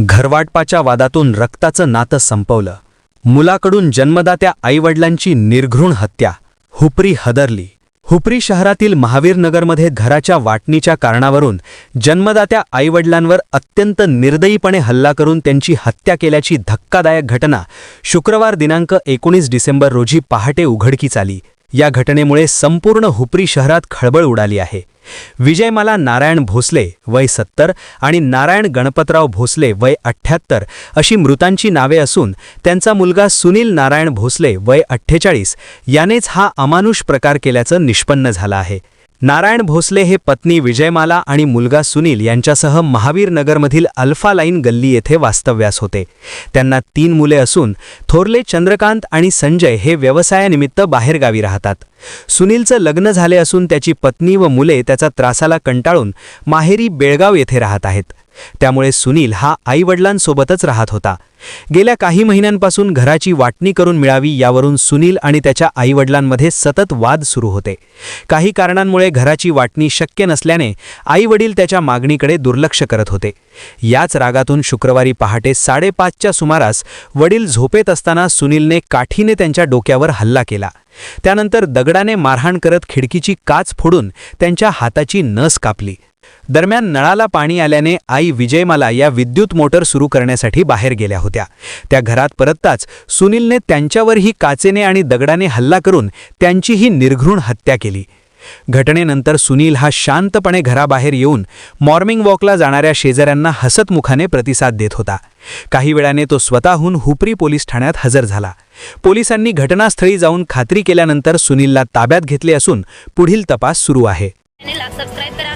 घरवाटपाच्या वादातून रक्ताचं नातं संपवलं. मुलाकडून जन्मदात्या आईवडिलांची निर्घृण हत्या. हुपरी हदरली. हुपरी शहरातील महावीरनगरमध्ये घराच्या वाटणीच्या कारणावरून जन्मदात्या आईवडिलांवर अत्यंत निर्दयीपणे हल्ला करून त्यांची हत्या केल्याची धक्कादायक घटना शुक्रवार दिनांक 19 डिसेंबर रोजी पहाटे उघडकीस आली. या घटनेमुळे संपूर्ण हुपरी शहरात खळबळ उडाली आहे. विजयमाला नारायण भोसले वय 70 आणि नारायण गणपतराव भोसले वय 78 अशी मृतांची नावे असून त्यांचा मुलगा सुनील नारायण भोसले वय 48 यानेच हा अमानुष प्रकार केल्याचं निष्पन्न झालं आहे. नारायण भोसले हे पत्नी विजयमाला आणि मुलगा सुनील यांच्यासह महावीरनगरमधील अल्फा लाईन गल्ली येथे वास्तव्यास होते. त्यांना 3 मुले असून थोरले चंद्रकांत आणि संजय हे व्यवसायानिमित्त बाहेरगावी राहतात. सुनीलचं लग्न झाले असून त्याची पत्नी व मुले त्याचा त्रासाला कंटाळून माहेरी बेळगाव येथे राहत आहेत. त्यामुळे सुनील हा आईवडिलांसोबतच राहत होता. गेल्या काही महिन्यांपासून घराची वाटणी करून मिळावी यावरून सुनील आणि त्याच्या आईवडिलांमध्ये सतत वाद सुरू होते. काही कारणांमुळे घराची वाटणी शक्य नसल्याने आईवडील त्याच्या मागणीकडे दुर्लक्ष करत होते. याच रागातून शुक्रवारी पहाटे 5:30च्या सुमारास वडील झोपेत असताना सुनीलने काठीने त्यांच्या डोक्यावर हल्ला केला. त्यानंतर दगडाने मारहाण करत खिडकीची काच फोडून त्यांच्या हाताची नस कापली. दरम्यान नळाला पाणी आल्याने आई विजयमाला या विद्युत मोटर सुरू करण्यासाठी बाहेर गेल्या होत्या. त्या घरात परतताच सुनीलने त्यांच्यावरही काचेने आणि दगडाने हल्ला करून त्यांचीही निर्घृण हत्या केली. घटनेनंतर सुनील हा शांतपणे घराबाहेर येऊन मॉर्निंग वॉकला जाणाऱ्या शेजाऱ्यांना हसतमुखाने प्रतिसाद देत होता. काही वेळाने तो स्वतःहून हुपरी पोलीस ठाण्यात हजर झाला. पोलिसांनी घटनास्थळी जाऊन खात्री केल्यानंतर सुनीलला ताब्यात घेतले असून पुढील तपास सुरू आहे. सबस्क्राइब करा.